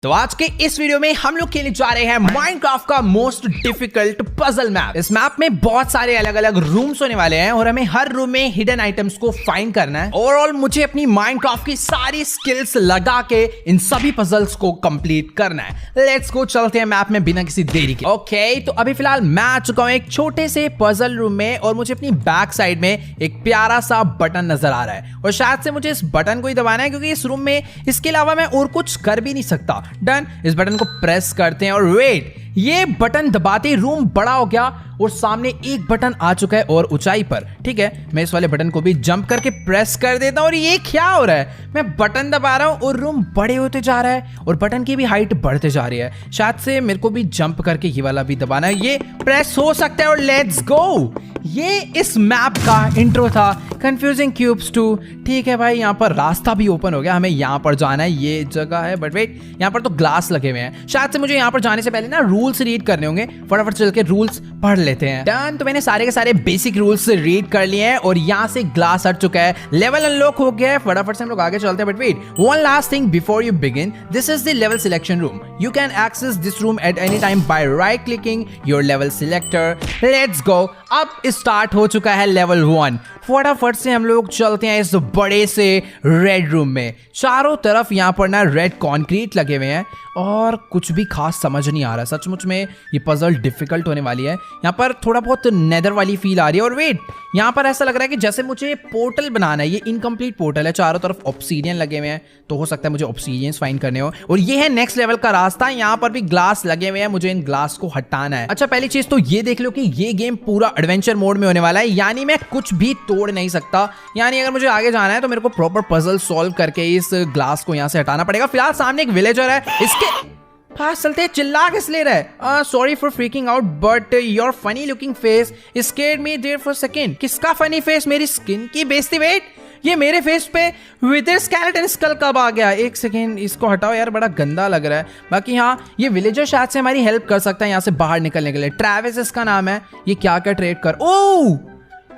तो आज के इस वीडियो में हम लोग खेलने जा रहे हैं माइनक्राफ्ट का मोस्ट डिफिकल्ट पजल मैप। इस मैप में बहुत सारे अलग अलग रूम्स होने वाले हैं और हमें हर रूम में हिडन आइटम्स को फाइंड करना है। ओवरऑल मुझे अपनी माइनक्राफ्ट की सारी स्किल्स लगा के इन सभी पजल्स को कंप्लीट करना है। लेट्स गो, चलते हैं मैप में बिना किसी देरी के। ओके, तो अभी फिलहाल मैं आ चुका हूँ एक छोटे से पजल रूम में और मुझे अपनी बैक साइड में एक प्यारा सा बटन नजर आ रहा है और शायद से मुझे इस बटन को ही दबाना है क्योंकि इस रूम में इसके अलावा मैं और कुछ कर भी नहीं सकता। डन, इस बटन को प्रेस करते हैं और वेट, ये बटन दबाते ही रूम बड़ा हो गया और सामने एक बटन आ चुका है और ऊंचाई पर। ठीक है, मैं इस वाले बटन को भी जंप करके प्रेस कर देता हूं और ये क्या हो रहा है, मैं बटन दबा रहा हूं और रूम बड़े होते जा रहा है और बटन की भी हाइट बढ़ते जा रही है। शायद से मेरे को भी जंप करके ये वाला भी दबाना है। ये प्रेस हो सकता है और लेट्स गो। ये इस मैप का इंट्रो था, कंफ्यूजिंग क्यूब्स 2। ठीक है भाई, यहाँ पर रास्ता भी ओपन हो गया, हमें यहाँ पर जाना है, ये जगह है। बट वेट, यहाँ पर तो ग्लास लगे हुए हैं, शायद से मुझे यहाँ पर जाने से पहले ना रूल्स रीड करने होंगे। फटाफट चल के रूल्स पढ़ लेते हैं। डन, तो मैंने सारे के सारे बेसिक रूल्स रीड कर लिए हैं और यहाँ से ग्लास हट चुका है, लेवल अनलॉक हो गया है। फटाफट से हम लोग आगे चलते हैं। But wait, one last thing before you begin, this is the level selection room. You can access this room at any time by right clicking your level selector. Let's go, अब स्टार्ट हो चुका है level 1। फटाफट से हम लोग चलते हैं इस बड़े से रेड रूम में। चारों तरफ यहाँ पर ना रेड कंक्रीट लगे हुए हैं और कुछ भी खास समझ नहीं आ रहा। सचमुच में ये पजल डिफिकल्ट होने वाली है। यहाँ पर थोड़ा बहुत नेदर वाली फील आ रही है और वेट, यहाँ पर ऐसा लग रहा है कि जैसे मुझे पोर्टल बनाना है। ये इनकम्प्लीट पोर्टल है, चारों तरफ ऑब्सीडियन लगे हुए हैं, तो हो सकता है मुझे ऑब्सीडियंस फाइंड करने हो। और ये है नेक्स्ट लेवल का रास्ता। यहाँ पर भी ग्लास लगे हुए हैं, मुझे इन ग्लास को हटाना है। अच्छा, पहली चीज तो ये देख लो कि ये गेम पूरा एडवेंचर मोड में होने वाला है, यानी मैं कुछ भी तोड़ नहीं सकता। यानी अगर मुझे आगे जाना है तो मेरे को प्रॉपर पजल सॉल्व करके इस ग्लास को यहाँ से हटाना पड़ेगा। फिलहाल सामने एक विलेजर है, इसके पास चलते। चिल्ला किस ले रहा है? Sorry for freaking out but your funny looking face scared me there for second. किसका फनी फेस? मेरी स्किन की बेइज्जती। वेट, ये मेरे फेस पे विदर स्केलेटन स्कल कब आ गया? एक सेकेंड, इसको हटाओ यार, बड़ा गंदा लग रहा है। बाकी हाँ, ये विलेजर शायद से हमारी हेल्प कर सकता है यहाँ से बाहर निकलने के लिए। ट्रैविस इसका नाम है। ये क्या क्या ट्रेड कर, ओह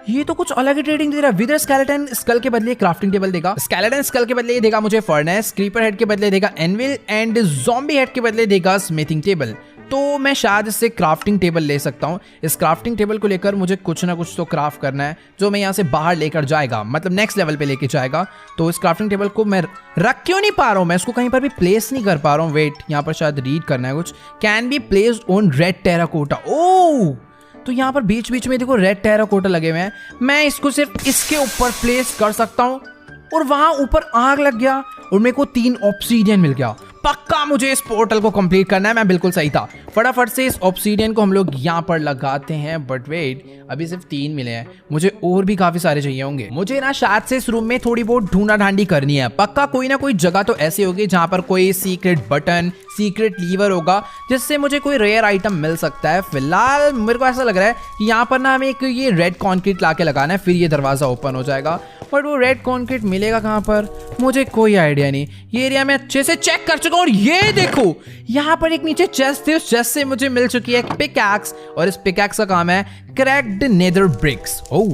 ये तो कुछ अलग ही ट्रेडिंग दे रहा है। विदर स्केलेटन स्कल के बदले क्राफ्टिंग टेबल देगा, स्केलेटन स्कल के बदले ये देगा मुझे फर्नेस, क्रीपर हेड के बदले देगा एनविल एंड ज़ॉम्बी हेड के बदले देगा स्मिथिंग टेबल। तो मैं शायद इससे क्राफ्टिंग टेबल ले सकता हूँ। इस क्राफ्टिंग टेबल को लेकर मुझे कुछ ना कुछ तो क्राफ्ट करना है जो मैं यहाँ से बाहर लेकर जाएगा, मतलब नेक्स्ट लेवल पे लेके जाएगा। तो इस क्राफ्टिंग टेबल को मैं रख क्यों नहीं पा रहा हूँ, मैं इसको कहीं पर भी प्लेस नहीं कर पा रहा हूँ। वेट, यहाँ पर शायद रीड करना है कुछ, can be placed on red terracotta. Oh, तो यहाँ पर बीच बीच में देखो रेड टेराकोटा लगे हुए हैं, मैं इसको सिर्फ इसके ऊपर प्लेस कर सकता हूँ और वहां ऊपर आग लग गया और मेरे को 3 ऑब्सीडियन मिल गया। पक्का मुझे इस पोर्टल को कंप्लीट करना है, मैं बिल्कुल सही था। फटाफट से इस ऑब्सीडियन को हम लोग यहाँ पर लगाते हैं। बट वेट, अभी सिर्फ 3 मिले हैं, मुझे और भी काफी सारे चाहिए होंगे। मुझे ना शायद से इस रूम में थोड़ी बहुत ढूंढा ढांडी करनी है। पक्का कोई ना कोई जगह तो ऐसी होगी जहाँ पर कोई सीक्रेट बटन, सीक्रेट लीवर होगा जिससे मुझे कोई रेयर आइटम मिल सकता है। फिलहाल मेरे को ऐसा लग रहा है कि यहाँ पर ना हमें एक ये रेड कॉन्क्रीट ला के लगाना है, फिर ये दरवाजा ओपन हो जाएगा। बट वो रेड कॉन्क्रीट मिलेगा कहाँ पर, मुझे कोई आइडिया नहीं। ये एरिया में अच्छे से चेक कर चुका हूँ और ये देखो यहाँ पर एक नीचे चेस्ट थी, उस चेस्ट से मुझे मिल चुकी है पिकैक्स और इस पिकैक्स का काम है क्रैक्ड नेदर ब्रिक्स। ओह,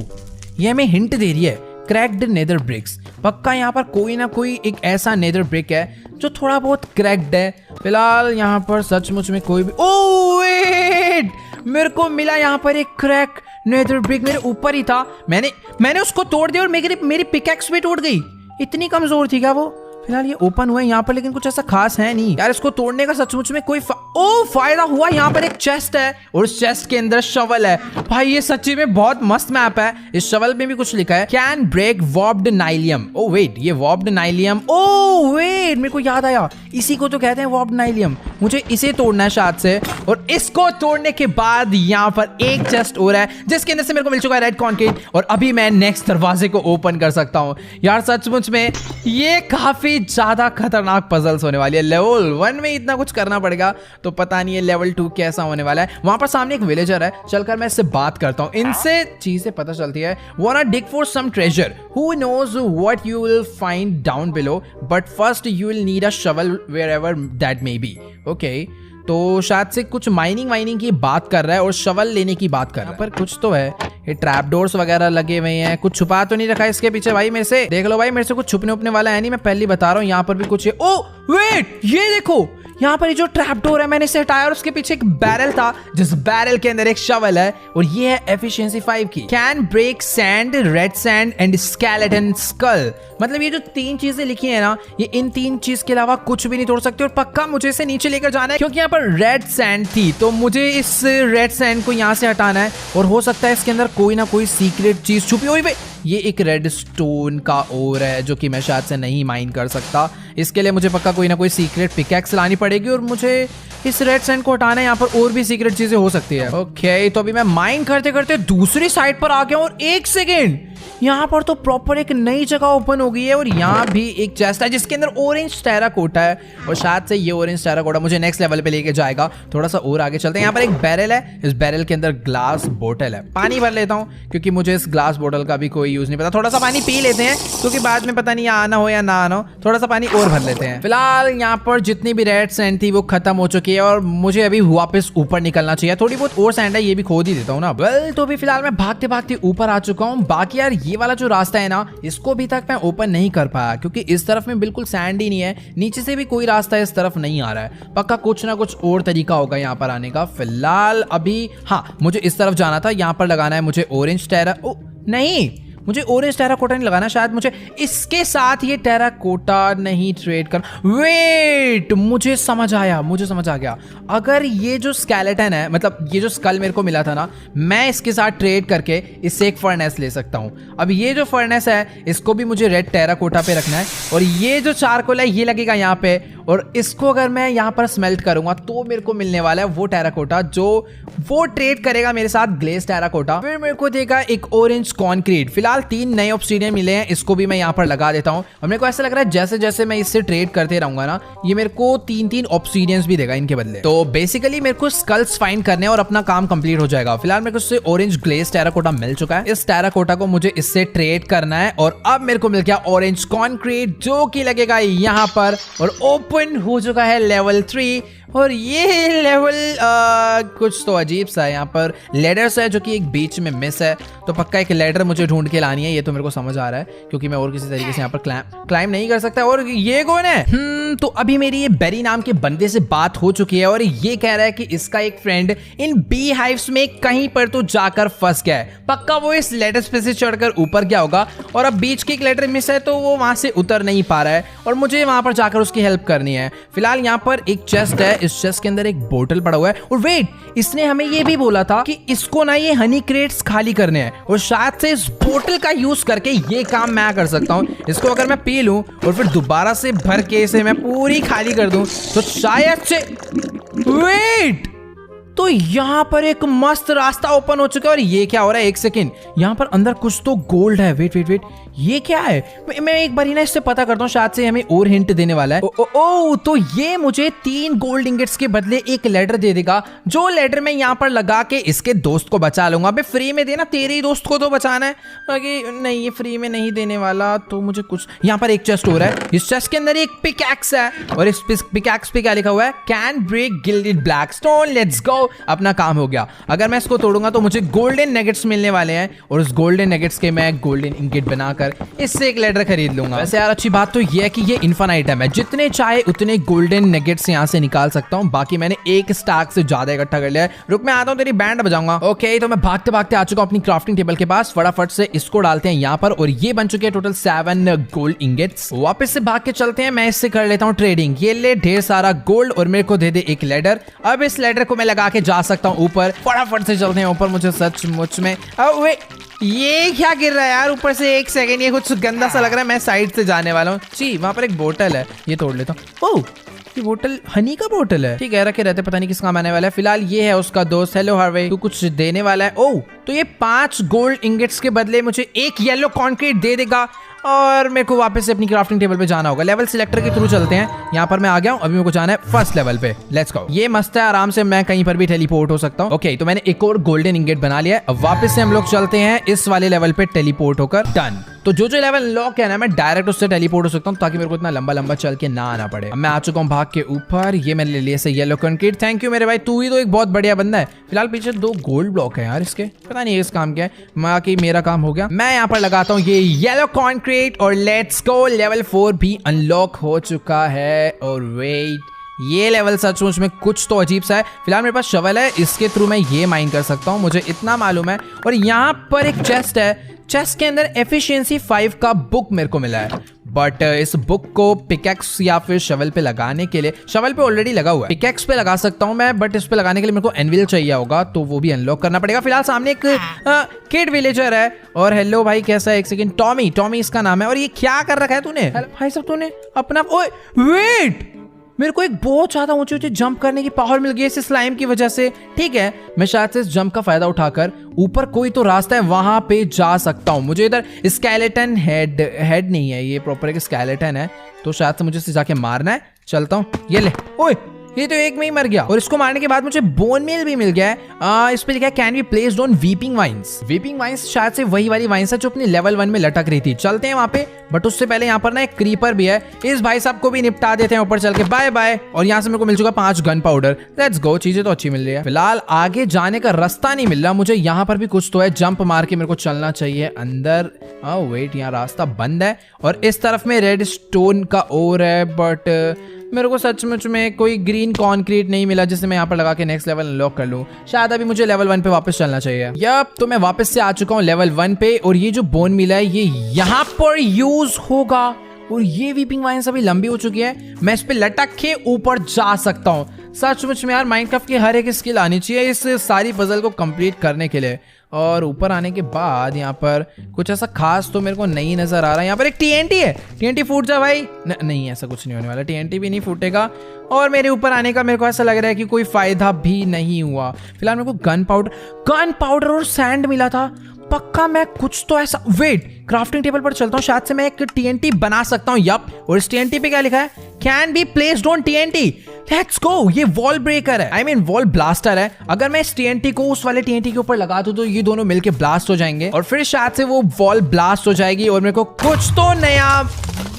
ये हमें हिंट दे रही है, क्रैक्ड नेदर ब्रिक्स। पक्का यहाँ पर कोई ना कोई एक ऐसा नेदर ब्रिक है जो थोड़ा बहुत क्रैक्ड है। फिलहाल यहाँ पर सचमुच में कोई भी, ओह वेट, मेरे को मिला यहाँ पर एक क्रैक नेदर ब्रिक, मेरे ऊपर ही था। मैंने उसको तोड़ दिया और मेरी पिकैक्स भी टूट गई। इतनी कमजोर थी क्या वो? फिलहाल ये ओपन हुआ है यहाँ पर, लेकिन कुछ ऐसा खास है नहीं यार। इसको तोड़ने का सचमुच में कोई फायदा हुआ। यहाँ पर एक चेस्ट है और उस चेस्ट के अंदर शवल है। भाई ये सच्ची में बहुत मस्त मैप है। इस शवल में भी कुछ लिखा है, can break warped नाइलियम। Oh wait, ये वॉर्प्ड नाइलियम, ओ वेट, मेरे को याद आया, इसी को तो कहते हैं वॉर्प्ड नाइलियम। मुझे इसे तोड़ना है शायद से, और इसको तोड़ने के बाद यहाँ पर एक चेस्ट और है जिसके अंदर से मेरे को मिल चुका है रेड कॉन्क्रीट और अभी मैं नेक्स्ट दरवाजे को ओपन कर सकता हूँ। यार सचमुच में ये काफी ज्यादा खतरनाक पजल्स होने वाली है। लेवल 1 में इतना कुछ करना पड़ेगा तो पता नहीं है लेवल 2 कैसा होने वाला है। वहां पर सामने एक विलेजर है, चलकर मैं इससे बात करता हूँ, इनसे चीजें पता चलती है। Wanna dig for some treasure, who knows what you will find down below, but first you will need a shovel wherever that may be. Okay, तो शायद से कुछ माइनिंग की बात कर रहा है और शवल लेने की बात कर रहा है। पर कुछ तो है, ये ट्रैप डोर्स वगैरह लगे हुए हैं, कुछ छुपा तो नहीं रखा है इसके पीछे भाई मेरे से। देख लो भाई, मेरे से कुछ छुपने उपने वाला है नहीं, मैं पहले बता रहा हूँ। यहाँ पर भी कुछ है। ओ वेट, ये देखो, यहाँ पर ये जो ट्रैप डोर है मैंने इसे हटाया और उसके पीछे एक बैरल था जिस बैरल के अंदर एक शवल है और ये है एफिशिएंसी 5 की। Can break sand, red sand and skeleton skull. मतलब ये जो 3 चीजें लिखी है ना, ये इन 3 चीज के अलावा कुछ भी नहीं तोड़ सकते। और पक्का मुझे इसे नीचे लेकर जाना है क्योंकि यहाँ पर रेड सैंड थी, तो मुझे इस रेड सैंड को यहाँ से हटाना है और हो सकता है इसके अंदर कोई ना कोई सीक्रेट चीज छुपी हुई है। ये एक रेड स्टोन का ओर है जो कि मैं शायद से नहीं माइन कर सकता। इसके लिए मुझे पक्का कोई ना कोई सीक्रेट पिकैक्स लानी पड़ेगी और मुझे इस रेड सैंड को हटाना है। यहाँ पर और भी सीक्रेट चीजें हो सकती है। ओके, तो अभी मैं माइन करते करते दूसरी साइड पर आ गया और 1 सेकेंड, यहाँ पर तो प्रॉपर एक नई जगह ओपन हो गई है और यहाँ भी एक चेस्ट है जिसके अंदर ऑरेंज टेराकोटा है और शायद से ये ऑरेंज टेराकोटा मुझे नेक्स्ट लेवल पे लेके जाएगा। थोड़ा सा और आगे चलते हैं। यहाँ पर एक बैरल है, इस बैरल के अंदर ग्लास बोतल है। पानी भर लेता हूँ क्योंकि मुझे इस ग्लास बोतल का भी कोई यूज नहीं पता। थोड़ा सा पानी पी लेते हैं क्योंकि बाद में पता नहीं आना हो या ना आना हो। थोड़ा सा पानी और भर लेते हैं। फिलहाल यहाँ पर जितनी भी रेड सैंड थी वो खत्म हो चुकी है और मुझे अभी वापस ऊपर निकलना चाहिए। थोड़ी बहुत और सैंड है, ये भी खोद ही देता हूँ ना। वेल, तो अभी फिलहाल मैं भागते भागते ऊपर आ चुका हूँ। बाकी यार ये वाला जो रास्ता है ना, इसको अभी तक मैं ओपन नहीं कर पाया क्योंकि इस तरफ में बिल्कुल सैंड ही नहीं है। नीचे से भी कोई रास्ता इस तरफ नहीं आ रहा है। पक्का कुछ ना कुछ और तरीका होगा यहाँ पर आने का। फिलहाल अभी हाँ, मुझे इस तरफ जाना था। यहाँ पर लगाना है मुझे ऑरेंज टेरा, ओ नहीं, मुझे ऑरेंज टेराकोटा नहीं लगाना। शायद मुझे इसके साथ ये टेराकोटा नहीं ट्रेड कर। वेट, मुझे समझ आ गया। अगर ये जो स्केलेटन है, मतलब ये जो स्कल मेरे को मिला था ना, मैं इसके साथ ट्रेड करके इससे एक फर्नेस ले सकता हूँ। अब ये जो फर्नेस है इसको भी मुझे रेड टेराकोटा पे रखना है और ये जो चारकोल है ये लगेगा यहाँ पे और इसको अगर मैं यहाँ पर स्मेल्ट करूंगा तो मेरे को मिलने वाला है वो टेराकोटा जो वो ट्रेड करेगा मेरे साथ ग्लेज टेराकोटा। फिर मेरे को देगा एक ऑरेंज कॉन्क्रीट। फिलहाल 3 नए ऑब्सीडियन मिले हैं, इसको भी मैं यहाँ पर लगा देता हूँ और मेरे को ऐसा लग रहा है जैसे जैसे मैं इससे ट्रेड करते रहूंगा ना, ये मेरे को 3 ऑब्सीडियंस भी देगा इनके बदले। तो बेसिकली मेरे को स्कल्स फाइंड करने और अपना काम कंप्लीट हो जाएगा। फिलहाल मेरे को इससे ऑरेंज ग्लेज टेराकोटा मिल चुका है। इस टेराकोटा को मुझे इससे ट्रेड करना है और अब मेरे को मिल गया ऑरेंज कॉन्क्रीट जो कि लगेगा यहाँ पर और ओपन हो चुका है लेवल 3। और ये लेवल कुछ तो अजीब सा है। यहाँ पर लेडर्स है जो कि एक बीच में मिस है, तो पक्का एक लेडर मुझे ढूंढ के लानी है। ये तो मेरे को समझ आ रहा है क्योंकि मैं और किसी तरीके से यहाँ पर क्लाइम नहीं कर सकता। और ये कौन है? तो अभी मेरी ये बेरी नाम के बंदे से बात हो चुकी है और ये कह रहा है कि इसका एक फ्रेंड इन बी हाइव्स में कहीं पर तो जाकर फंस गया है। पक्का वो इस लेडर्स पे से चढ़कर ऊपर गया होगा और अब बीच की एक लेटर मिस है तो वो वहां से उतर नहीं पा रहा है और मुझे वहां पर जाकर उसकी हेल्प करनी है। फिलहाल यहाँ पर एक चेस्ट है, इस चेस्ट के अंदर एक बोतल पड़ा हुआ है और वेट, इसने हमें ये भी बोला था कि इसको ना ये हनी क्रेट्स खाली करने हैं और शायद से इस बोतल का यूज करके ये काम मैं कर सकता हूँ। इसको अगर मैं पी लूं और फिर दोबारा से भर के इसे मैं पूरी खाली कर दूं तो शायद से वेट, तो यहाँ पर एक मस्त रास्ता ओपन हो चुका है। और ये क्या हो रहा है? 1 सेकेंड, यहाँ पर अंदर कुछ तो गोल्ड है। वेट, ये क्या है? मैं एक बार ही ना इससे पता करता हूँ, शायद से हमें और हिंट देने वाला है। ओ, तो ये मुझे 3 गोल्ड इंगेट्स के बदले एक लेटर दे देगा, जो लेटर मैं यहाँ पर लगा के इसके दोस्त को बचा लूंगा। अबे फ्री में देना, तेरे ही दोस्त को तो बचाना है। बाकी नहीं, ये फ्री में नहीं देने वाला तो मुझे कुछ। यहाँ पर एक चेस्ट हो रहा है, इस चेस्ट के अंदर एक पिकैक्स है और इस पिकैक्स पे क्या लिखा हुआ है? Can break gilded black stone, let's go. अपना काम हो गया। अगर मैं इसको तोड़ूंगा तो मुझे गोल्डन नेगेट्स मिलने वाले हैं और उस गोल्डन नेगेट्स के मैं गोल्डन इंगेट बनाकर इससे एक लेटर खरीद लूंगा। वैसे यार अच्छी बात तो ये है कि ये इनफाइनाइट है, मैं जितने चाहे उतने गोल्डन नेगेट्स यहाँ से निकाल सकता हूँ। बाकी मैंने एक स्टैक से ज्यादा इकट्ठा कर लिया है। रुक, मैं आता हूँ, तेरी बैंड बजाऊंगा। ओके, तो मैं भागते भागते आ चुका हूँ अपनी क्राफ्टिंग टेबल के पास। फटाफट से इसको डालते हैं यहाँ पर और ये बन चुके हैं टोटल 7 गोल्ड इंगेट्स। वापस से भाग के चलते हैं, मैं इससे कर लेता हूँ ट्रेडिंग। ये ले ढेर सारा गोल्ड और मेरे को दे दे एक लेटर। अब इस लेटर को मैं लगा के जा सकता हूँ ऊपर। फटाफट से चलते हैं ऊपर। मुझे सचमुच में ये क्या गिर रहा है यार ऊपर से? 1 सेकेंड, ये कुछ गंदा सा लग रहा है। मैं साइड से जाने वाला हूँ। जी, वहां पर एक बोतल है, ये तोड़ लेता हूँ। ओह, ये बोतल हनी का बोतल है। ठीक है, रखे रहते, पता नहीं किस काम आने वाला है। फिलहाल ये है उसका दोस्त। हेलो हार्वे, तू कुछ देने वाला है? ओह, तो ये 5 गोल्ड इंगेट्स के बदले मुझे एक येलो कॉन्क्रीट दे देगा और मेरे को वापस से अपनी क्राफ्टिंग टेबल पे जाना होगा। लेवल सिलेक्टर के थ्रू चलते हैं। यहाँ पर मैं आ गया हूँ, अभी मेरे को जाना है फर्स्ट लेवल पे। Let's go. ये मस्त है, आराम से मैं कहीं पर भी टेलीपोर्ट हो सकता हूँ। ओके, तो मैंने एक और गोल्डन इंगेट बना लिया है। अब वापस से हम लोग चलते हैं इस वाले लेवल पे टेलीपोर्ट होकर। डन। तो जो लेवल लॉक है ना, मैं डायरेक्ट उससे टेलीपोर्ट हो सकता हूँ ताकि मेरे को इतना लंबा लंबा चल के ना आना पड़े। अब मैं आ चुका हूँ भाग के ऊपर। ये मैंने ले लिया से येलो कंक्रीट। थैंक यू मेरे भाई, तू ही तो एक बहुत बढ़िया बंदा है। फिलहाल पीछे 2 गोल्ड ब्लॉक है यार इसके, पता नहीं इस काम क्या है। बाकी मेरा काम हो गया, मैं यहाँ पर लगाता हूँ ये येलो कंक्रीट और लेट्स गो। लेवल 4 भी अनलॉक हो चुका है। और वेट, ये लेवल सचमुच में कुछ तो अजीब सा है। फिलहाल मेरे पास शवल है, इसके थ्रू मैं ये माइन कर सकता हूँ, मुझे इतना मालूम है। और यहाँ पर एक चेस्ट है, चेस्ट के अंदर एफिशिएंसी 5 का बुक मेरे को मिला है। बट इस बुक को पिकैक्स या फिर शवल पे लगाने के लिए, शवल पे ऑलरेडी लगा हुआ है, पिकैक्स पे लगा सकता हूँ मैं, बट इस पे लगाने के लिए मेरे को एनविल चाहिए होगा, तो वो भी अनलॉक करना पड़ेगा। फिलहाल सामने एक किड विलेजर है। और हेलो भाई कैसा है, एक सेकंड, टॉमी इसका नाम है। और ये क्या कर रखा है तूने भाई साहब, तूने अपना, ओए वेट, मेरे को एक बहुत ज्यादा ऊंची ऊंची जंप करने की पावर मिल गई है इस स्लाइम की वजह से। ठीक है, मैं शायद से इस जंप का फायदा उठाकर ऊपर कोई तो रास्ता है वहां पे जा सकता हूं। मुझे इधर स्केलेटन हेड नहीं है, ये प्रॉपर एक स्केलेटन है, तो शायद से मुझे इसे जाके मारना है। चलता हूं, ये ले, ओए ये तो एक में ही मर गया। और इसको मारने के बाद मुझे बोन मील भी मिल गया है। इस पे लिखा है can be placed on weeping vines. Weeping vines शायद से वही वाली वाइन्स है जो अपनी लेवल 1 में लटक रही थी। चलते हैं वहां पे, बट उससे पहले यहाँ पर ना एक क्रीपर भी है, इस भाई साहब को भी निपटा देते हैं ऊपर चल के। Bye bye. और यहाँ से मेरे को मिल चुका 5 गन पाउडर। लेट्स गो, चीजें तो अच्छी मिल रही है। फिलहाल आगे जाने का रास्ता नहीं मिल रहा मुझे, यहाँ पर भी कुछ तो है, जंप मार के मेरे को चलना चाहिए अंदर। वेट, यहाँ रास्ता बंद है और इस तरफ में रेड स्टोन का ओर है, बट मेरे को सचमुच में कोई ग्रीन कॉन्क्रीट नहीं मिला जिसे मैं यहाँ पर लगा के नेक्स्ट लेवल अनलॉक कर लूँ। शायद अभी मुझे लेवल 1 पे वापस चलना चाहिए। यप, तो मैं वापस से आ चुका हूँ लेवल 1 पे, और ये जो बोन मिला है ये यहाँ पर यूज होगा। और ये वीपिंग वाइन्स अभी लंबी हो चुकी है, मैं इस पे लटक के ऊपर जा सकता हूँ। सचमुच में यार माइनक्राफ्ट की हर एक स्किल आनी चाहिए इस सारी पजल को कंप्लीट करने के लिए। और ऊपर आने के बाद यहाँ पर कुछ ऐसा खास तो मेरे को नहीं नजर आ रहा है। यहाँ पर एक TNT है, TNT फूट जा भाई। नहीं, ऐसा कुछ नहीं होने वाला, TNT भी नहीं फूटेगा। और मेरे ऊपर आने का मेरे को ऐसा लग रहा है कि कोई फायदा भी नहीं हुआ। फिलहाल मेरे को गन पाउडर और सैंड मिला था, पक्का मैं कुछ तो ऐसा, वेट, क्राफ्टिंग टेबल पर चलता हूँ, शायद से मैं एक TNT बना सकता हूँ। यप, और इस TNT पे क्या लिखा है, can be placed on TNT। Let's go, ये वॉल ब्रेकर है, आई मीन वॉल ब्लास्टर है। अगर मैं इस TNT को उस वाले TNT के ऊपर लगा दूं तो ये दोनों मिलके ब्लास्ट हो जाएंगे और फिर शायद से वो वॉल ब्लास्ट हो जाएगी और मेरे को कुछ तो नया,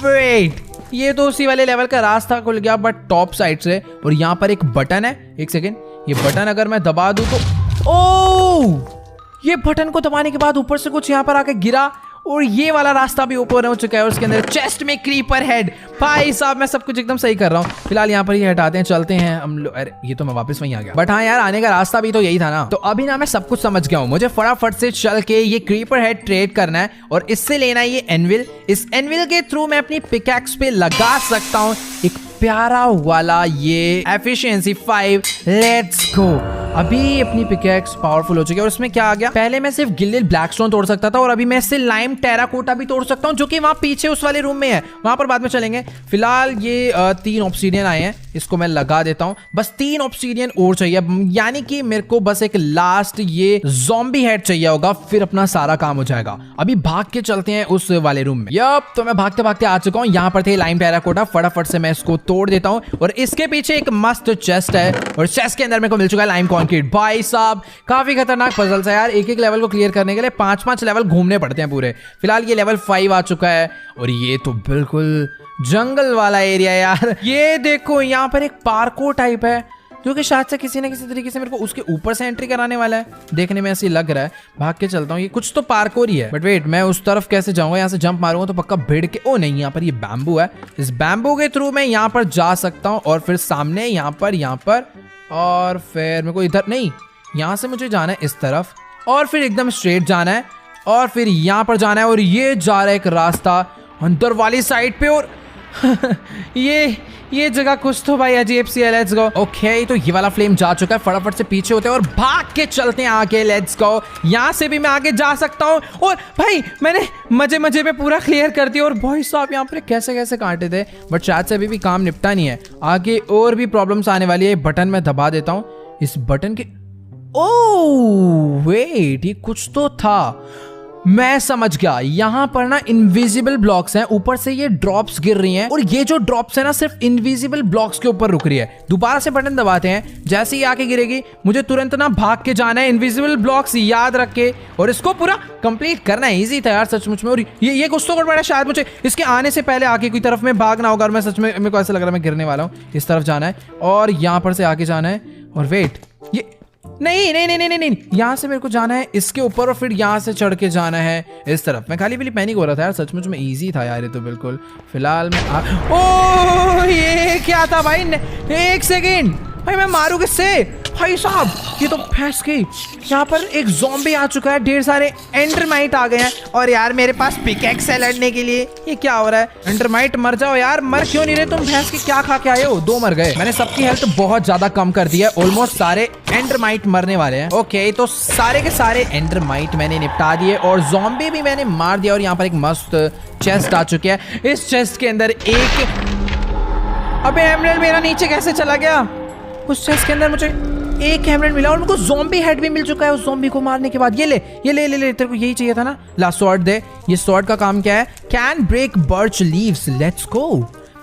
वेट, ये तो उसी वाले लेवल का रास्ता खुल गया बट टॉप साइड से। और यहाँ पर एक बटन है, एक सेकेंड, ये बटन अगर मैं दबा दूं तो, ओ ये बटन को दबाने के बाद ऊपर से कुछ यहाँ पर आके गिरा और ये वाला रास्ता भी ओपन हो चुका है। उसके अंदर चेस्ट में क्रीपर हेड। भाई साहब मैं सब कुछ एकदम सही कर रहा हूँ। फिलहाल यहाँ पर ये हटाते हैं, चलते हैं हम लोग। अरे ये तो मैं वापस वहीं आ गया, बट हाँ यार आने का रास्ता भी तो यही था ना। तो अभी ना मैं सब कुछ समझ गया हूँ, मुझे फटाफट से चल के ये क्रीपर हेड ट्रेड करना है और इससे लेना है ये एनविल। इस एनविल के थ्रू मैं अपनी पिकैक्स पे लगा सकता हूँ एक प्यारा वाला ये एफिशिएंसी 5। Let's go. अभी अपनी पिकैक्स पावरफुल हो चुकी है और इसमें क्या आ गया, पहले मैं सिर्फ गिल्डेड ब्लैकस्टोन तोड़ सकता था और अभी मैं इससे लाइम टेराकोटा भी तोड़ सकता हूँ, जो कि वहां पीछे उस वाले रूम में है, वहां पर बाद में चलेंगे। फिलहाल ये 3 ऑब्सीडियन आए हैं, इसको मैं लगा देता हूँ। बस 3 ऑब्सीडियन और चाहिए, यानी कि मेरे को बस एक लास्ट ये ज़ॉम्बी हेड चाहिए होगा, फिर अपना सारा काम हो जाएगा। अभी भाग के चलते हैं उस वाले रूम में। यप, तो मैं भागते भागते आ चुका हूँ। यहाँ पर थे लाइम टेराकोटा, फटाफट से मैं इसको तोड़ देता हूँ और इसके पीछे एक मस्त चेस्ट है और चेस्ट के अंदर मेरे को मिल चुका है लाइम कॉन्क्रीट। भाई साहब काफी खतरनाक पजल्स है यार, एक एक लेवल को क्लियर करने के लिए 5-5 लेवल घूमने पड़ते हैं पूरे। फिलहाल ये लेवल 5 आ चुका है और ये तो बिल्कुल जंगल वाला एरिया है यार। ये देखो यहाँ पर एक पार्कोर टाइप है जो कि शायद से किसी न किसी तरीके से मेरे को उसके ऊपर से एंट्री कराने वाला है, देखने में ऐसे लग रहा है। भाग के चलता हूँ, ये कुछ तो पार्कोर ही है, बट वेट, मैं उस तरफ कैसे जाऊंगा? यहाँ से जंप मारूंगा तो पक्का भिड़ के, ओ नहीं, यहाँ पर ये बैम्बू है, इस बैम्बू के थ्रू मैं यहाँ पर जा सकता हूँ और फिर सामने यहाँ पर और फिर मेरे को इधर नहीं, यहाँ से मुझे जाना है इस तरफ और फिर एकदम स्ट्रेट जाना है और फिर यहाँ पर जाना है और ये जा रहा है एक रास्ता अंदर वाली साइड पे और ये जगह कुछ तो भाई अजीब सी है। Let's go. ओके, तो ये वाला फ्लेम जा चुका है, फटाफट से पीछे होते हैं और भाग के चलते हैं आगे। Let's go. यहाँ से भी मैं आगे जा सकता हूँ और भाई मैंने मजे में पूरा क्लियर कर दिया। और भाई साहब यहाँ पर कैसे कैसे काटे थे, बट शायद से अभी भी काम निपटा नहीं है, आगे और भी प्रॉब्लम्स आने वाली है। बटन मैं दबा देता हूँ, इस बटन के, ओह वेट, ये कुछ तो था, मैं समझ गया। यहाँ पर ना इनविजिबल ब्लॉक्स हैं, ऊपर से ये ड्रॉप्स गिर रही हैं और ये जो ड्रॉप्स है ना सिर्फ इनविजिबल ब्लॉक्स के ऊपर रुक रही है। दोबारा से बटन दबाते हैं, जैसे ही आके गिरेगी मुझे तुरंत ना भाग के जाना है, इनविजिबल ब्लॉक्स याद रख के, और इसको पूरा कंप्लीट करना है। इजी था यार सचमुच में। और ये कुछ तो गड़बड़ है, शायद मुझे इसके आने से पहले आगे कोई तरफ में भागना होगा और मैं सच में, मेरे को ऐसा लग रहा है मैं गिरने वाला हूँ। इस तरफ जाना है और यहाँ पर से आगे जाना है और वेट, नहीं नहीं नहीं नहीं नहीं, यहाँ से मेरे को जाना है इसके ऊपर और फिर यहाँ से चढ़ के जाना है इस तरफ। मैं खाली पैनिक हो रहा था यार, सचमुच में इजी था यार ये तो बिल्कुल। फिलहाल मैं ओ ये क्या था भाई, 1 सेकेंड भाई, मैं मारू किससे भाई साहब, ये तो फंस गई। यहाँ पर एक ज़ॉम्बी आ चुका है, ढेर सारे एंडरमाइट आ गए हैं और यार मेरे पास पिकैक्स है लड़ने के लिए। ये क्या हो रहा है, एंडरमाइट मर जाओ यार, मर क्यों नहीं रहे तुम, भैंस के क्या खा के आए हो? 2 मर गए। मैंने सबकी हेल्थ बहुत ज्यादा कम कर दी है, ऑलमोस्ट सारे एंडरमाइट मरने वाले हैं। ओके तो सारे के सारे एंडरमाइट मैंने निपटा दिए और ज़ॉम्बी भी मैंने मार दिया। और यहाँ पर एक मस्त चेस्ट आ चुकी है, इस चेस्ट के अंदर एक, अबे एमराल्ड मेरा नीचे कैसे चला गया? उस चेस्ट के अंदर मुझे एक एमराल्ड मिला और मेरे को ज़ॉम्बी हेड भी मिल चुका है उस ज़ॉम्बी को मारने के बाद। ये ले तेरे को यही चाहिए था ना, ला स्वॉर्ड दे। ये स्वॉर्ड का काम क्या है, can break birch leaves, let's go.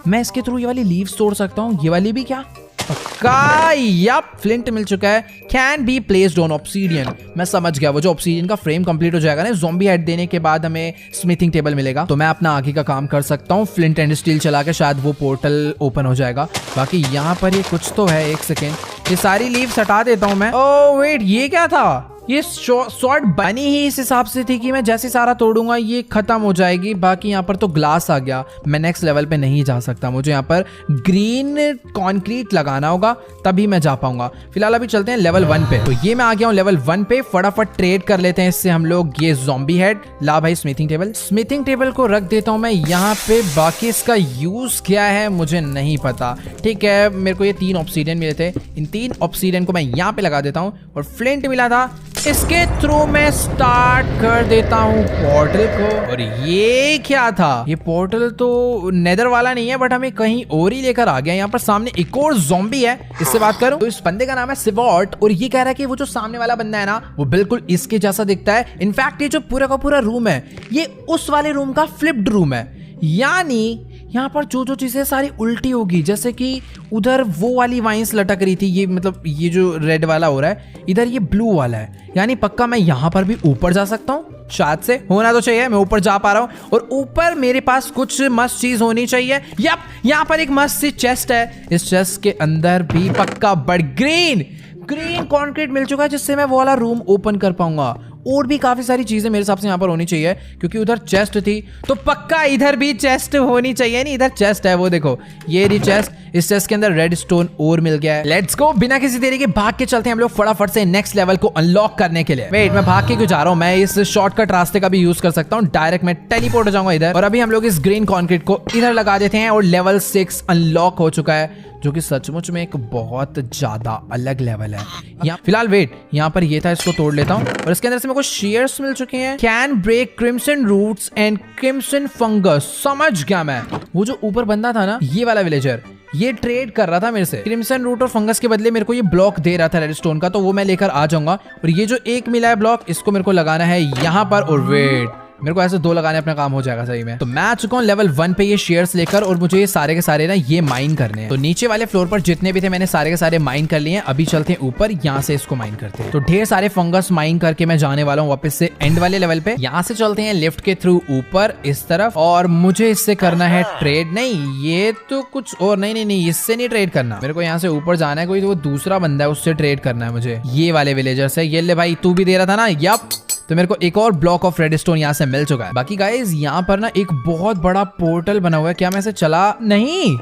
मैं इसके थ्रू ये वाली लीव्स तोड़ सकता हूँ, ये वाली भी क्या पक्का, यप फ्लिंट मिल चुका है। Can be placed on obsidian, मैं समझ गया, वो जो ऑब्सीडियन का फ्रेम कंप्लीट हो जाएगा ना ज़ॉम्बी हेड देने के बाद हमें स्मिथिंग टेबल मिलेगा, तो मैं अपना आगे का काम कर सकता हूँ। फ्लिंट एंड स्टील चला के शायद वो पोर्टल ओपन हो जाएगा। बाकी यहाँ पर ये कुछ तो है, 1 सेकेंड, ये सारी लीव्स हटा देता हूँ मैं। ओह वेट, ये क्या था? ये शॉर्ट बनी ही इस हिसाब से थी कि मैं जैसे सारा तोड़ूंगा ये खत्म हो जाएगी। बाकी यहाँ पर तो ग्लास आ गया, मैं नेक्स्ट लेवल पे नहीं जा सकता, मुझे यहाँ पर ग्रीन कंक्रीट लगाना होगा तभी मैं जा पाऊंगा। फिलहाल अभी चलते हैं लेवल 1 पे। तो ये मैं आ गया हूँ लेवल 1 पे, फटाफट ट्रेड कर लेते हैं इससे हम लोग ये ज़ॉम्बी हेड। ला भाई स्मिथिंग टेबल को रख देता हूँ मैं यहाँ पे। बाकी इसका यूज क्या है मुझे नहीं पता। ठीक है, मेरे को ये 3 ऑब्सीडियन मिले थे, इन 3 ऑब्सीडियन को मैं यहाँ पे लगा देता हूँ और फ्लिंट मिला था, इसके थ्रू मैं स्टार्ट कर देता हूँ पोर्टल को। और ये क्या था, ये पोर्टल तो नेदर वाला नहीं है बट हमें कहीं और ही लेकर आ गया। यहाँ पर सामने एक और ज़ॉम्बी है, इससे बात करूं तो इस बंदे का नाम है सिवॉर्ट और ये कह रहा है कि वो जो सामने वाला बंदा है ना वो बिल्कुल इसके जैसा दिखता है। इनफैक्ट ये जो पूरा का पूरा रूम है ये उस वाले रूम का फ्लिप्ड रूम है, यानी यहाँ पर जो चीजें सारी उल्टी होगी। जैसे कि उधर वो वाली वाइन्स लटक रही थी, ये मतलब ये जो रेड वाला हो रहा है, इधर ये ब्लू वाला है, यानी पक्का मैं यहाँ पर भी ऊपर जा सकता हूँ, शायद से होना तो चाहिए। मैं ऊपर जा पा रहा हूँ और ऊपर मेरे पास कुछ मस्त चीज होनी चाहिए। यप, यहाँ पर एक मस्त सी चेस्ट है, इस चेस्ट के अंदर भी पक्का बड़ ग्रीन कंक्रीट मिल चुका है जिससे मैं वो वाला रूम ओपन कर पाऊंगा। और भी काफी सारी चीजें मेरे हिसाब से यहाँ पर होनी चाहिए क्योंकि उधर चेस्ट थी, तो पक्का इधर भी चेस्ट होनी चाहिए। नहीं, इधर चेस्ट है, वो देखो ये रही चेस्ट, इस चेस्ट के अंदर रेड स्टोन और मिल गया है। लेट्स गो, बिना किसी देरी के भाग के चलते हैं हम लोग फटाफट से नेक्स्ट लेवल को अनलॉक करने के लिए। वेट, मैं भाग के क्यों जा रहा हूँ, मैं इस शॉर्टकट रास्ते का भी यूज कर सकता हूँ, डायरेक्ट मैं टेलीपोर्ट हो जाऊंगा इधर। और अभी हम लोग इस ग्रीन कॉन्क्रीट को इधर लगा देते हैं और लेवल 6 अनलॉक हो चुका है, जो कि सचमुच में एक बहुत ज्यादा अलग लेवल है। यहाँ फिलहाल वेट, यहाँ पर ये था, इसको तोड़ लेता हूँ और इसके अंदर से मेरे को शेयर्स मिल चुके हैं। Can break crimson roots and crimson fungus, समझ गया मैं। वो जो ऊपर बंदा था ना, ये वाला विलेजर, ये ट्रेड कर रहा था मेरे से क्रिम्सन रूट और फंगस के बदले मेरे को ये ब्लॉक दे रहा था रेडस्टोन का, तो वो मैं लेकर आ जाऊंगा। और ये जो एक मिला है ब्लॉक, इसको मेरे को लगाना है यहाँ पर। और वेट, मेरे को ऐसे 2 लगाने अपना काम हो जाएगा सही में। तो मैं आ चुका हूँ लेवल 1 पे ये शेयर्स लेकर और मुझे ये सारे के सारे ना ये माइन करने हैं। तो नीचे वाले फ्लोर पर जितने भी थे मैंने सारे के सारे माइन कर लिए हैं। अभी चलते हैं ऊपर, यहाँ से इसको माइन करते हैं। तो ढेर सारे फंगस माइन करके मैं जाने वाला हूँ वापस से एंड वाले लेवल पे। यहाँ से चलते हैं लिफ्ट के थ्रू ऊपर इस तरफ और मुझे इससे करना है ट्रेड। नहीं, ये तो कुछ और नहीं, इससे नहीं ट्रेड करना। मेरे को यहाँ से ऊपर जाना है, कोई वो दूसरा बंदा है उससे ट्रेड करना है मुझे। ये वाले विलेजर से, ये ले भाई, तू भी दे रहा था ना, यप। तो मेरे को एक और ब्लॉक ऑफ रेडस्टोन यहाँ से मिल चुका है। बाकी गाइज यहाँ पर ना एक बहुत बड़ा पोर्टल बना हुआ है, क्या मैं इसे चला, नहीं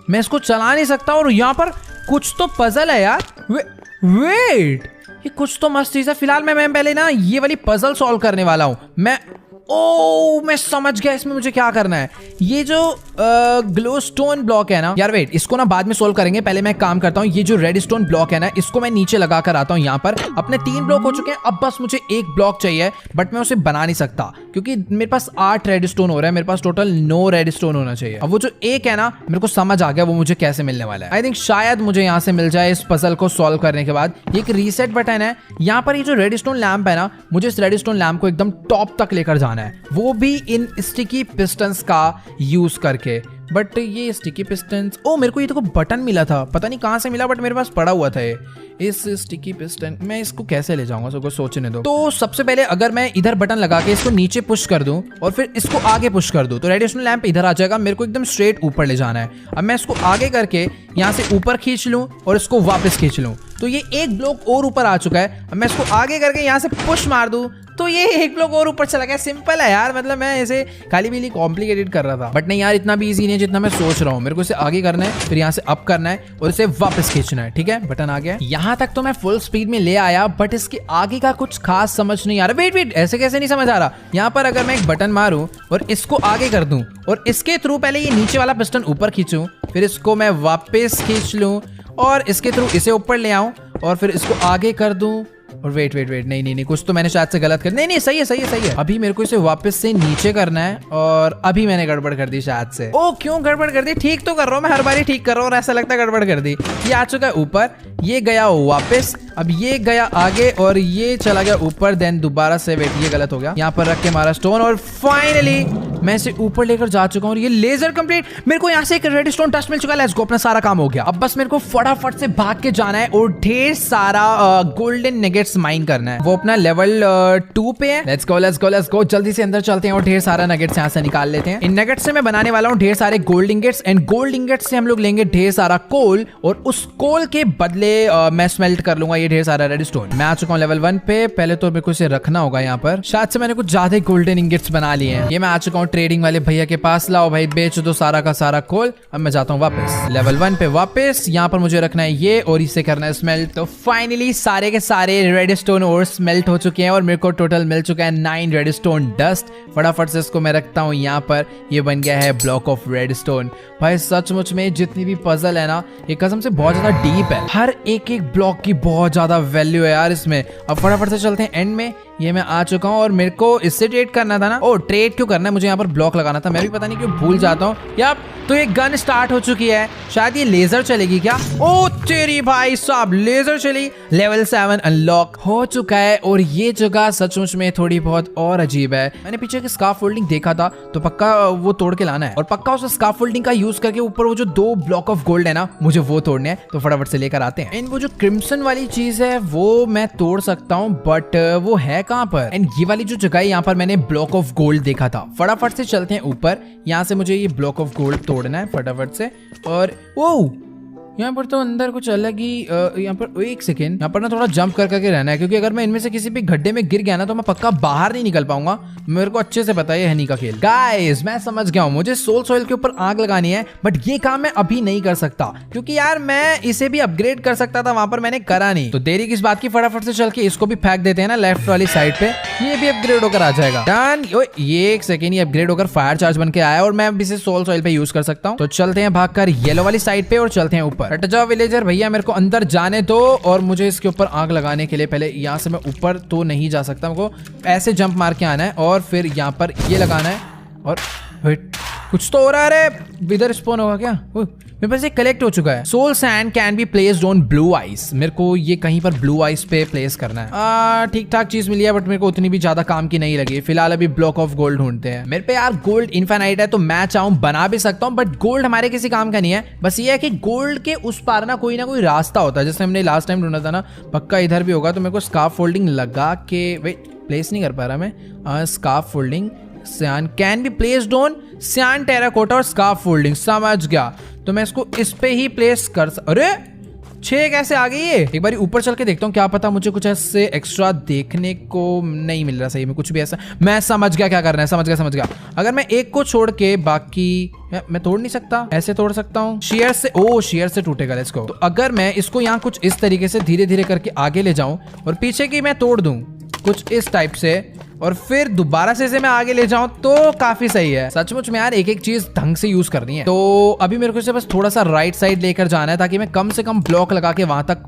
मैं इसको चला नहीं सकता। और यहाँ पर कुछ तो पजल है यार, वेट, ये कुछ तो मस्त चीज है। फिलहाल मैं पहले ना ये वाली पजल सॉल्व करने वाला हूँ। मैं समझ गया इसमें मुझे क्या करना है। ये जो ग्लो स्टोन ब्लॉक है ना यार, वेट, इसको ना बाद में सोल्व करेंगे, पहले मैं काम करता हूँ। ये जो रेड स्टोन ब्लॉक है ना, इसको मैं नीचे लगा कर आता हूँ। यहाँ पर अपने 3 ब्लॉक हो चुके हैं, अब बस मुझे 1 ब्लॉक चाहिए, बट मैं उसे बना नहीं सकता क्योंकि मेरे पास 8 रेड स्टोन हो रहा है, मेरे पास टोटल 9 रेड स्टोन होना चाहिए। अब वो जो एक है ना, मेरे को समझ आ गया वो मुझे कैसे मिलने वाला है। आई थिंक शायद मुझे यहाँ से मिल जाए इस पजल को सॉल्व करने के बाद। एक रीसेट बटन है यहाँ पर, ये जो रेड स्टोन लैंप है ना, मुझे इस रेड स्टोन लैंप को एकदम टॉप तक लेकर जाना है, वो भी इन स्टिकी पिस्टन्स का यूज करके। बट ये स्टिकी पिस्टन्स, मेरे को ये तो बटन मिला था, पता नहीं कहां से मिला, बट मेरे पास पड़ा हुआ था ये। इस स्टिकी पिस्टन मैं इसको कैसे ले जाऊंगा, सबको सोचने दो। तो सबसे पहले अगर मैं इधर बटन लगा के इसको नीचे पुश कर दूं और फिर इसको आगे पुश कर दूं तो रेडिएशन लैंप इधर आ जाएगा। मेरे को एकदम स्ट्रेट ऊपर ले जाना है। अब मैं इसको आगे करके यहाँ से ऊपर खींच लूं और इसको वापस खींच लूं, तो ये एक ब्लॉक और ऊपर आ चुका है। अब मैं इसको आगे करके यहाँ से पुश मार दूं तो ये एक ब्लॉक और ऊपर चला गया। सिंपल है यार, मतलब मैं इसे खाली भी कॉम्प्लिकेटेड कर रहा था, बट नहीं यार, इतना भी इजी नहीं है जितना मैं सोच रहा हूँ। मेरे को इसे आगे करना है, फिर यहाँ से अप करना है और इसे वापस खींचना है। ठीक है, बटन आ गया। यहाँ तक तो मैं फुल स्पीड में ले आया, बट इसके आगे का कुछ खास समझ नहीं आ रहा। वेट, ऐसे कैसे नहीं समझ आ रहा। यहाँ पर अगर मैं एक बटन मारूं और इसको आगे कर दूं और इसके थ्रू पहले ये नीचे वाला पिस्टन ऊपर खींचूं, फिर इसको मैं वापस खींच लूं और इसके थ्रू इसे ऊपर ले आऊं और फिर इसको आगे कर दूं और वेट, नहीं, कुछ तो मैंने शायद से गलत कर। नहीं, सही है। अभी मेरे को इसे वापस से नीचे करना है और अभी मैंने गड़बड़ कर दी शायद से। ओ, क्यों गड़बड़ कर दी? ठीक तो कर रहा हूँ मैं, हर बार ठीक कर रहा हूँ और ऐसा लगता है गड़बड़ कर दी। ये आ चुका है ऊपर, ये गया वापस, अब ये गया आगे और ये चला गया ऊपर, देन दोबारा से वेट, ये गलत हो गया। यहाँ पर रख के मारा स्टोन और फाइनली मैं इसे ऊपर लेकर जा चुका हूँ और ये लेजर कंप्लीट। मेरे को यहाँ से एक रेड स्टोन टच मिल चुका है। लेट्स गो, अपना सारा काम हो गया। अब बस मेरे को फटाफट से भाग के जाना है और ढेर सारा गोल्डन नेगेट्स माइन करना है। वो अपना लेवल 2 पे है। लेट्स गो, जल्दी से अंदर चलते हैं और ढेर सारा नेगेट्स यहाँ से निकाल लेते हैं। इन नेगेट्स से मैं बनाने वाला हूँ ढेर सारे gold ingots, and gold ingots से हम लोग लेंगे ढेर सारा कोल और उस कोल के बदले मैं स्मेल्ट कर लूंगा ये ढेर सारा रेड स्टोन। मैं आ चुका हूँ लेवल 1 पे। पहले तो मेरे को इसे रखना होगा यहाँ पर। शायद से मैंने कुछ ज्यादा गोल्डन इंगेट्स बना लिए हैं। ये मैं आ चुका हूँ ट्रेडिंग वाले भैया के पास। लाओ भाई, बेच दो सारा का सारा कोल। अब मैं जाता हूँ वापस लेवल 1 पे वापस। यहाँ पर मुझे रखना है ये और इसे करना है स्मेल्ट। तो फाइनली सारे के सारे रेड स्टोन और स्मेल्ट हो चुके हैं और मेरे को टोटल मिल चुका है 9 रेड स्टोन डस्ट। फटाफट से इसको मैं रखता हूँ यहाँ पर। ये बन गया है ब्लॉक ऑफ रेड स्टोन। भाई सचमुच में जितनी भी पजल है ना, ये कसम से बहुत ज्यादा डीप है। हर एक ब्लॉक की बहुत ज्यादा वैल्यू है यार इसमें। अब फटाफट से चलते हैं एंड में। ये मैं आ चुका हूँ और मेरे को इससे ट्रेड करना था ना। ओ, ट्रेड क्यों करना है? मुझे यहाँ पर ब्लॉक लगाना था। मैं भी पता नहीं क्यों भूल जाता हूँ। यार तो ये गन स्टार्ट हो चुकी है, शायद ये लेजर चलेगी क्या? ओ तेरी भाई साहब, लेजर चली। लेवल 7 अनलॉक हो चुका है और ये जगह सचमुच में थोड़ी बहुत और अजीब है। मैंने पीछे की स्कार्फ फोल्डिंग देखा था, तो पक्का वो तोड़ के लाना है और पक्का उस स्कार्फ फोल्डिंग का यूज करके ऊपर वो जो 2 ब्लॉक ऑफ गोल्ड है ना, मुझे वो तोड़ने हैं। तो फटाफट से लेकर आते हैं। एंड वो जो क्रिम्सन वाली चीज है वो मैं तोड़ सकता हूँ, बट वो है कहाँ पर? एंड ये वाली जो जगह है, यहाँ पर मैंने ब्लॉक ऑफ गोल्ड देखा था। फटाफट से चलते हैं ऊपर। यहाँ से मुझे ये ब्लॉक ऑफ गोल्ड तोड़ना है फटाफट से। और वो यहाँ पर तो अंदर कुछ अलग ही यहाँ पर एक सेकेंड, यहाँ पर ना थोड़ा जंप कर करके रहना है, क्योंकि अगर मैं इनमें से किसी भी गड्ढे में गिर गया ना तो मैं पक्का बाहर नहीं निकल पाऊंगा। मेरे को अच्छे से पता है हनी का खेल। गाइस मैं समझ गया हूँ, मुझे सोल सॉइल के ऊपर आग लगानी है, बट ये काम मैं अभी नहीं कर सकता क्योंकि यार मैं इसे भी अपग्रेड कर सकता था, वहां पर मैंने करा नहीं। तो देरी किस बात की, फटाफट से चल के इसको भी फेंक देते हैं ना लेफ्ट वाली साइड पे। ये भी अपग्रेड होकर आ जाएगा। डन। ये एक सेकेंड, ये अपग्रेड होकर फायर चार्ज बन के आया और मैं अब इसे सोल सॉइल पे यूज कर सकता हूँ। तो चलते हैं भागकर येलो वाली साइड पे और चलते हैं ऊपर। हट जाओ विलेजर भैया, मेरे को अंदर जाने दो। और मुझे इसके ऊपर आग लगाने के लिए पहले यहाँ से मैं ऊपर तो नहीं जा सकता, मेरे को ऐसे जंप मार के आना है और फिर यहाँ पर ये लगाना है। और वेट, कुछ तो हो रहा है। अरे इधर स्पॉन होगा क्या? मेरे पास ये कलेक्ट हो चुका है। Soul sand can be placed on blue ice. मेरे को ये कहीं पर ब्लू आइस पे प्लेस करना है। ठीक ठाक चीज मिली है, बट मेरे को उतनी भी ज्यादा काम की नहीं लगी। फिलहाल अभी ब्लॉक ऑफ गोल्ड ढूंढते हैं। मेरे पे यार गोल्ड इनफाइनाइट है, तो मैं चाहूँ बना भी सकता हूँ, बट गोल्ड हमारे किसी काम का नहीं है। बस ये है कि गोल्ड के उस पार ना कोई रास्ता होता है, जैसे हमने लास्ट टाइम ढूंढा था ना, पक्का इधर भी होगा। तो मेरे को स्कार्फ फोल्डिंग लगा के, वेट प्लेस नहीं कर पा रहा मैं। Scarf folding sand can be placed on sand, terracotta और स्कार्फ फोल्डिंग। समझ गया। तो मैं इसको इस पे ही प्लेस कर अरे 6 कैसे आ गई ये? एक बार ऊपर चल के देखता हूँ, क्या पता मुझे कुछ ऐसे एक्स्ट्रा देखने को नहीं मिल रहा सही में कुछ भी ऐसा। मैं समझ गया क्या करना है, समझ गया। अगर मैं एक को छोड़ के बाकी मैं तोड़ नहीं सकता, ऐसे तोड़ सकता हूँ शेयर से। ओ शेयर से टूटेगा। Let's go. तो अगर मैं इसको यहाँ कुछ इस तरीके से धीरे धीरे करके आगे ले जाऊं और पीछे की मैं तोड़ दूं कुछ इस टाइप से, और फिर दोबारा से इसे मैं आगे ले जाऊं तो काफी सही है। सचमुच में यार एक एक चीज ढंग से यूज करनी है। तो अभी मेरे को इसे बस थोड़ा सा राइट साइड लेकर जाना है ताकि मैं कम से कम ब्लॉक लगा के वहां तक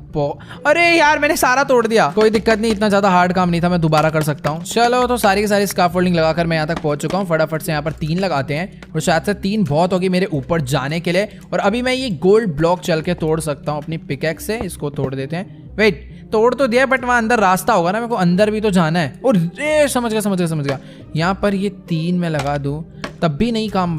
अरे यार मैंने सारा तोड़ दिया। कोई दिक्कत नहीं, इतना ज्यादा हार्ड काम नहीं था, मैं दोबारा कर सकता हूँ। चलो तो सारी की सारी स्कार्फोल्डिंग लगाकर मैं यहाँ तक पहुंच चुका हूँ। फटाफट से यहाँ पर 3 लगाते हैं और शायद से 3 बहुत होगी मेरे ऊपर जाने के लिए। और अभी मैं ये गोल्ड ब्लॉक चल के तोड़ सकता हूँ अपनी पिकैक्स से। इसको तोड़ देते हैं। वेट, तोड़ तो दिया, बट वहां अंदर रास्ता होगा ना, मेरे को अंदर भी तो जाना है। और समझ गया। यहाँ पर ये 3 मैं लगा दूं तब भी नहीं काम